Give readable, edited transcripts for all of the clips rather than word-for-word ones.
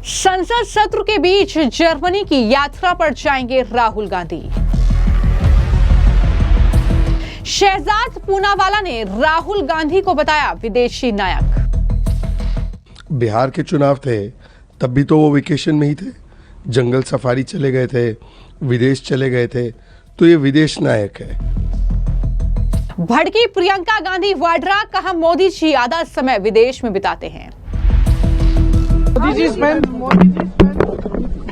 संसद सत्र के बीच जर्मनी की यात्रा पर जाएंगे राहुल गांधी। शहजाद पूनावाला ने राहुल गांधी को बताया विदेशी नायक। बिहार के चुनाव थे तब भी तो वो वेकेशन में ही थे, जंगल सफारी चले गए थे, विदेश चले गए थे, तो ये विदेश नायक है। भड़की प्रियंका गांधी वाड्रा, कहा मोदी जी आधा समय विदेश में बिताते हैं। Modi ji spent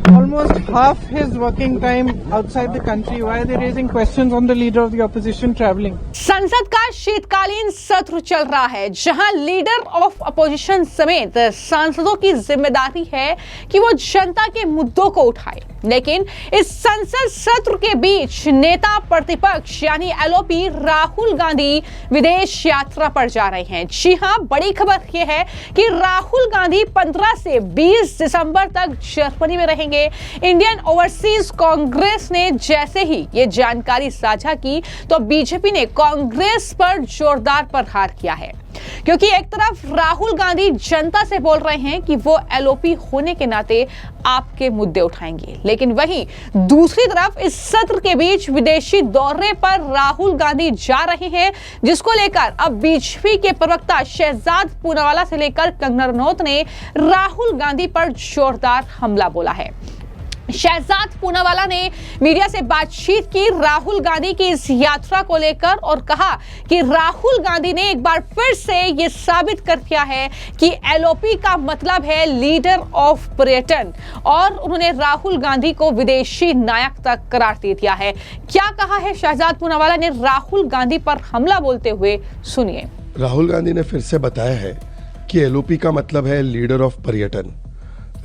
almost half his working time outside the country. Why are they raising questions on the leader of the opposition traveling? संसद का शीतकालीन सत्र चल रहा है, जहां लीडर ऑफ अपोजिशन समेत सांसदों की जिम्मेदारी है कि वो जनता के मुद्दों को उठाए। लेकिन इस संसद सत्र के बीच नेता प्रतिपक्ष यानी एलओपी राहुल गांधी विदेश यात्रा पर जा रहे हैं। जी हां, बड़ी खबर यह है कि राहुल गांधी 15 से 20 दिसंबर तक जर्मनी में रहेंगे। इंडियन ओवरसीज कांग्रेस ने जैसे ही ये जानकारी साझा की तो बीजेपी ने कांग्रेस पर जोरदार प्रहार किया है, क्योंकि एक तरफ राहुल गांधी जनता से बोल रहे हैं कि वो एलओपी होने के नाते आपके मुद्दे उठाएंगे, लेकिन वहीं दूसरी तरफ इस सत्र के बीच विदेशी दौरे पर राहुल गांधी जा रहे हैं, जिसको लेकर अब बीजेपी के प्रवक्ता शहजाद पूनावाला से लेकर कंगना रनौत ने राहुल गांधी पर जोरदार हमला बोला है। शहजाद पूनावाला ने मीडिया से बातचीत की राहुल गांधी की इस यात्रा को लेकर और कहा कि राहुल गांधी ने एक बार फिर से ये साबित कर दिया है कि एलओपी का मतलब है लीडर ऑफ पर्यटन, और उन्होंने राहुल गांधी को विदेशी नायक तक करार दे दिया है। क्या कहा है शहजाद पूनावाला ने राहुल गांधी पर हमला बोलते हुए, सुनिए। राहुल गांधी ने फिर से बताया है कि एलओपी का मतलब है लीडर ऑफ पर्यटन।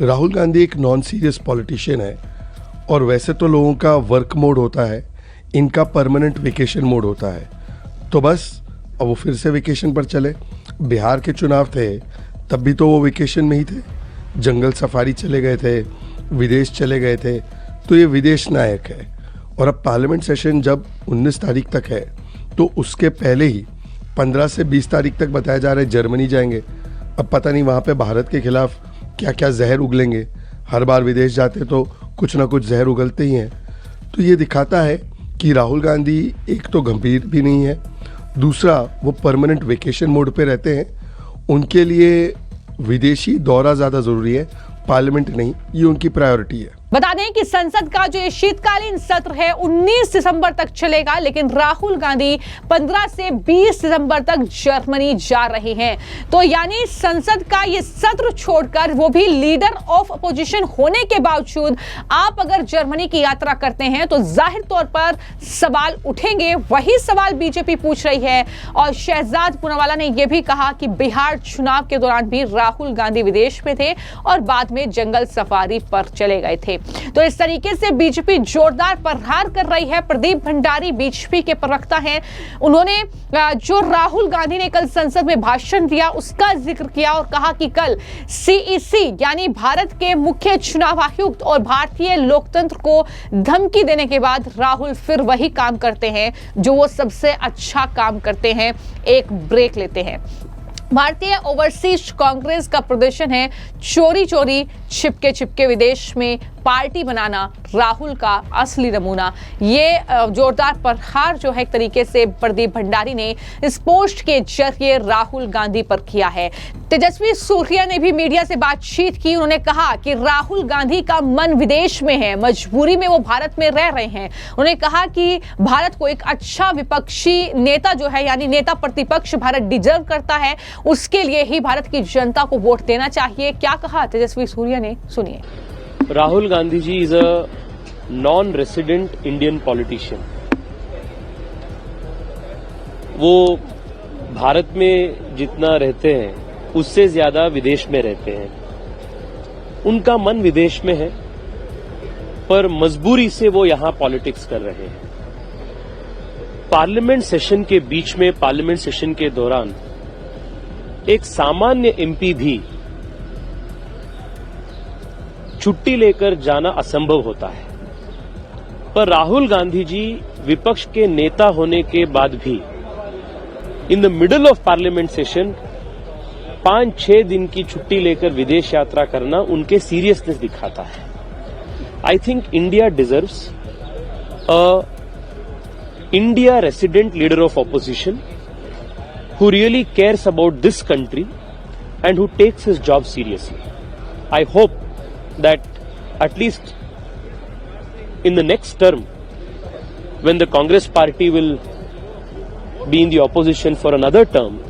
राहुल गांधी एक नॉन सीरियस पॉलिटिशियन है, और वैसे तो लोगों का वर्क मोड होता है, इनका परमानेंट वेकेशन मोड होता है। तो बस अब वो फिर से वेकेशन पर चले। बिहार के चुनाव थे तब भी तो वो वेकेशन में ही थे, जंगल सफारी चले गए थे, विदेश चले गए थे, तो ये विदेश नायक है। और अब पार्लियामेंट सेशन जब 19 तारीख तक है, तो उसके पहले ही 15 से 20 तारीख तक बताया जा रहा है जर्मनी जाएंगे। अब पता नहीं वहाँ पे भारत के खिलाफ क्या क्या जहर उगलेंगे। हर बार विदेश जाते तो कुछ ना कुछ जहर उगलते ही हैं। तो ये दिखाता है कि राहुल गांधी एक तो गंभीर भी नहीं है, दूसरा वो परमानेंट वेकेशन मोड पे रहते हैं। उनके लिए विदेशी दौरा ज़्यादा ज़रूरी है, पार्लियामेंट नहीं, ये उनकी प्रायोरिटी है। बता दें कि संसद का जो ये शीतकालीन सत्र है 19 दिसंबर तक चलेगा, लेकिन राहुल गांधी 15 से 20 दिसंबर तक जर्मनी जा रहे हैं। तो यानी संसद का ये सत्र छोड़कर वो भी लीडर ऑफ अपोजिशन होने के बावजूद आप अगर जर्मनी की यात्रा करते हैं तो जाहिर तौर पर सवाल उठेंगे। वही सवाल बीजेपी पूछ रही है, और शहजाद पूनावाला ने यह भी कहा कि बिहार चुनाव के दौरान भी राहुल गांधी विदेश में थे और बाद में जंगल सफारी पर चले गए थे। तो इस तरीके से बीजेपी जोरदार प्रहार कर रही है। प्रदीप भंडारी बीजेपी के प्रवक्ता हैं, उन्होंने जो राहुल गांधी ने कल संसद में भाषण दिया उसका जिक्र किया और कहा कि कल सीईसी यानी भारत के मुख्य चुनाव आयुक्त और भारतीय लोकतंत्र को धमकी देने के बाद राहुल फिर वही काम करते हैं जो वो सबसे अच्छा काम करते हैं, एक ब्रेक लेते हैं। भारतीय ओवरसीज कांग्रेस का प्रदर्शन है चोरी चोरी छिपके छिपके विदेश में पार्टी बनाना, राहुल का असली नमूना। ये जोरदार प्रहार जो है एक तरीके से प्रदीप भंडारी ने इस पोस्ट के जरिए राहुल गांधी पर किया है। तेजस्वी सूर्या ने भी मीडिया से बातचीत की, उन्होंने कहा कि राहुल गांधी का मन विदेश में है, मजबूरी में वो भारत में रह रहे हैं। उन्होंने कहा कि भारत को एक अच्छा विपक्षी नेता जो है यानी नेता प्रतिपक्ष भारत डिजर्व करता है, उसके लिए ही भारत की जनता को वोट देना चाहिए। क्या कहा तेजस्वी सूर्या ने, सुनिए। Rahul Gandhi ji is a non resident Indian politician. वो भारत में जितना रहते हैं उससे ज्यादा विदेश में रहते हैं। उनका मन विदेश में है, पर मजबूरी से वो यहां पॉलिटिक्स कर रहे हैं। पार्लियामेंट सेशन के बीच में, पार्लियामेंट सेशन के दौरान एक सामान्य एमपी भी छुट्टी लेकर जाना असंभव होता है, पर राहुल गांधी जी विपक्ष के नेता होने के बाद भी in the middle of parliament session 5-6 दिन की छुट्टी लेकर विदेश यात्रा करना उनके सीरियसनेस दिखाता है। I think India deserves a India resident leader of opposition who really cares about this country and who takes his job seriously. I hope that at least in the next term, when the Congress party will be in the opposition for another term,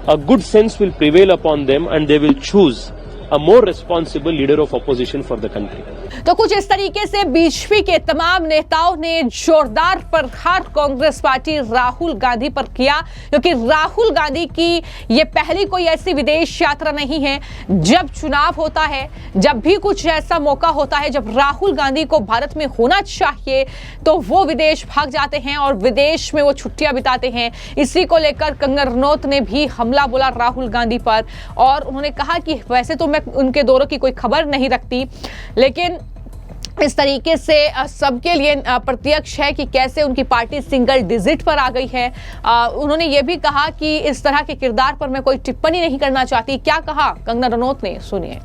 a good sense will prevail upon them and they will choose a more responsible leader of opposition for the country. तो कुछ इस तरीके से BJP के तमाम नेताओं ने जोरदार प्रहार कांग्रेस पार्टी राहुल गांधी पर किया, क्योंकि राहुल गांधी की ये पहली कोई ऐसी विदेश यात्रा नहीं है। जब चुनाव होता है, जब भी कुछ ऐसा मौका होता है जब राहुल गांधी को भारत में होना चाहिए, तो वो विदेश भाग जाते हैं और विदेश में वो छुट्टियां बिताते हैं। इसी को लेकर कंगना रनौत ने भी हमला बोला राहुल गांधी पर, और उन्होंने कहा कि वैसे तो मैं उनके दौरों की कोई खबर नहीं रखती, लेकिन इस तरीके से सबके लिए प्रत्यक्ष है कि कैसे उनकी पार्टी सिंगल डिजिट पर आ गई है। उन्होंने ये भी कहा कि इस तरह के किरदार पर मैं कोई टिप्पणी नहीं करना चाहती। क्या कहा कंगना रनौत ने, सुनिए।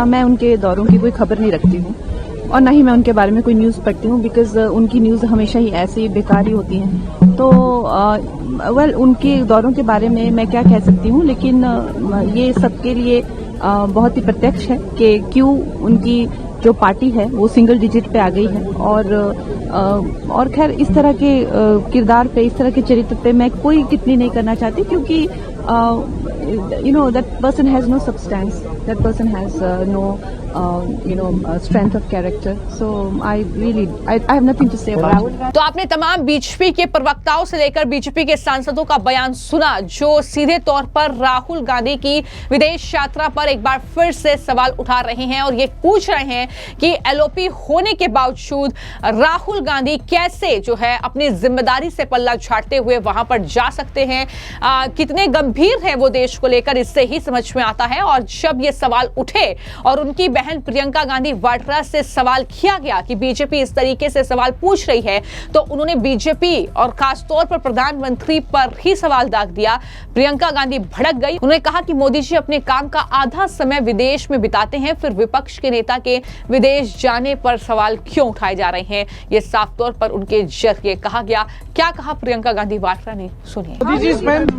मैं उनके दौरों की कोई खबर नहीं रखती हूँ और ना ही मैं उनके बारे में कोई न्यूज पढ़ती हूँ, बिकॉज उनकी न्यूज हमेशा ही ऐसी बेकार ही होती हैं। तो उनके दौरों के बारे में मैं क्या कह सकती हूँ, लेकिन ये सबके लिए बहुत ही प्रत्यक्ष है कि क्यों उनकी जो पार्टी है वो सिंगल डिजिट पे आ गई है। और खैर इस तरह के किरदार पे, इस तरह के चरित्र पे मैं कोई टिप्पणी नहीं करना चाहती, क्योंकि that person has no substance, that person has no strength of character, so I have nothing to say about it. तो आपने तमाम बीजेपी के प्रवक्ताओं से लेकर बीजेपी के सांसदों का बयान सुना, जो सीधे तौर पर राहुल गांधी की विदेश यात्रा पर एक बार फिर से सवाल उठा रहे हैं और ये पूछ रहे हैं कि एलओपी होने के बावजूद राहुल गांधी कैसे जो है अपनी जिम्मेदारी से पल्ला झाड़ते हुए वहां पर जा सकते हैं। कितने गंभीर है वो देश को लेकर, इससे ही समझ में आता है। और जब ये सवाल उठे और उनकी बहन प्रियंका गांधी वाड्रा से सवाल किया गया कि बीजेपी इस तरीके से सवाल पूछ रही है, तो उन्होंने बीजेपी और खासतौर पर प्रधानमंत्री पर ही सवाल दाग दिया। प्रियंका गांधी भड़क गई। उन्होंने कहा कि मोदी जी अपने काम का आधा समय विदेश में बिताते हैं, फिर विपक्ष के नेता के विदेश जाने पर सवाल क्यों उठाए जा रहे हैं, ये साफ तौर पर उनके जरिए कहा गया। क्या कहा प्रियंका गांधी वाड्रा ने, सुनिए। Modi ji spent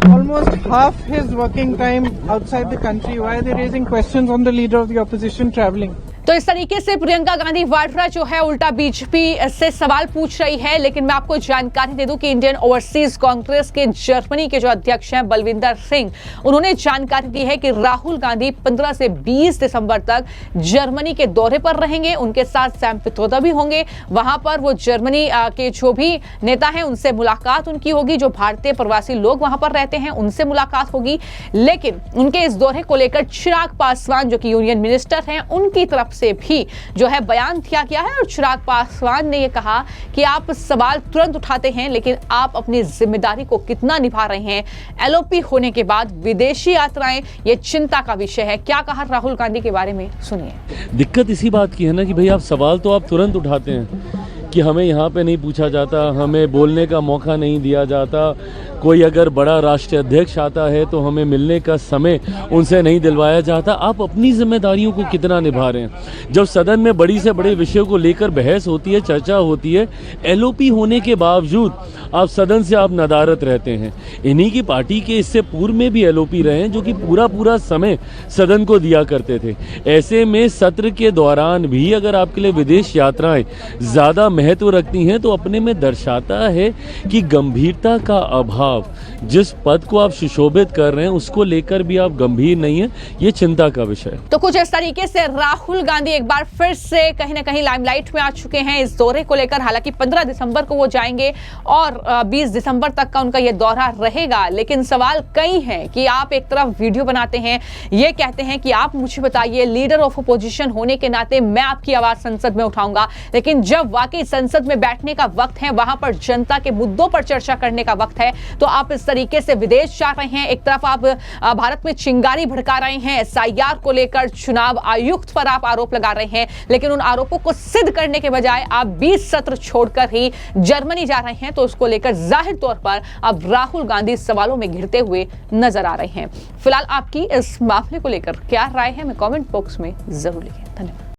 almost half his working time outside the country. Why are they raising questions on the leader of the opposition traveling? तो इस तरीके से प्रियंका गांधी वाड्रा जो है उल्टा बीजेपी से सवाल पूछ रही है। लेकिन मैं आपको जानकारी दे दूं कि इंडियन ओवरसीज कांग्रेस के जर्मनी के जो अध्यक्ष हैं बलविंदर सिंह, उन्होंने जानकारी दी है कि राहुल गांधी 15 से 20 दिसंबर तक जर्मनी के दौरे पर रहेंगे। उनके साथ सैम पित्रोदा भी होंगे। वहां पर वो जर्मनी के जो भी नेता हैं उनसे मुलाकात उनकी होगी, जो भारतीय प्रवासी लोग वहां पर रहते हैं उनसे मुलाकात होगी। लेकिन उनके इस दौरे को लेकर चिराग पासवान जो कि यूनियन मिनिस्टर हैं, उनकी तरफ से भी जो है बयान दिया गया है। और चिराग पासवान ने यह कहा कि आप सवाल तुरंत उठाते हैं, लेकिन आप अपनी जिम्मेदारी को कितना निभा रहे हैं। एलओपी होने के बाद विदेशी यात्राएं ये चिंता का विषय है। क्या कहा राहुल गांधी के बारे में, सुनिए। दिक्कत इसी बात की है ना कि भाई आप सवाल तो आप तुरंत उठाते हैं कि हमें यहाँ पे नहीं पूछा जाता, हमें बोलने का मौका नहीं दिया जाता। कोई अगर बड़ा राष्ट्रीय अध्यक्ष आता है तो हमें मिलने का समय उनसे नहीं दिलवाया जाता। आप अपनी जिम्मेदारियों को कितना निभा रहे हैं। जब सदन में बड़ी से बड़े विषयों को लेकर बहस होती है, चर्चा होती है, एलओपी होने के बावजूद आप सदन से आप नदारत रहते हैं। इन्हीं की पार्टी के इससे पूर्व में भी एलओपी रहे हैं, जो कि पूरा समय सदन को दिया करते थे। ऐसे में सत्र के दौरान भी अगर आपके लिए विदेश यात्राएं ज़्यादा महत्व रखती हैं, तो अपने में दर्शाता है कि गंभीरता का अभाव, जिस पद को आप सुशोभित कर रहे हैं उसको लेकर भी आप गंभीर नहीं है, ये चिंता का विषय। तो कुछ इस तरीके से राहुल गांधी एक बार फिर से कहीं ना कहीं लाइमलाइट में आ चुके हैं इस दौरे को लेकर। हालांकि 15 दिसंबर को वो जाएंगे और 20 दिसंबर तक का उनका ये दौरा रहेगा। लेकिन सवाल कई हैं कि आप एक तरफ वीडियो बनाते हैं, ये कहते हैं कि आप मुझे बताइए, लीडर ऑफ अपोजिशन होने के नाते मैं आपकी आवाज संसद में उठाऊंगा, लेकिन जब वाकई संसद में बैठने का वक्त है, वहां पर जनता के मुद्दों पर चर्चा करने का वक्त है, तो आप इस तरीके से विदेश जा रहे हैं। एक तरफ आप भारत में चिंगारी भड़का रहे हैं, एसआईआर को लेकर चुनाव आयुक्त पर आप आरोप लगा रहे हैं, लेकिन उन आरोपों को सिद्ध करने के बजाय आप 20 सत्र छोड़कर ही जर्मनी जा रहे हैं। तो उसको लेकर जाहिर तौर पर अब राहुल गांधी सवालों में घिरते हुए नजर आ रहे हैं। फिलहाल आपकी इस मामले को लेकर क्या राय है, मैं कमेंट बॉक्स में जरूर लिखें। धन्यवाद।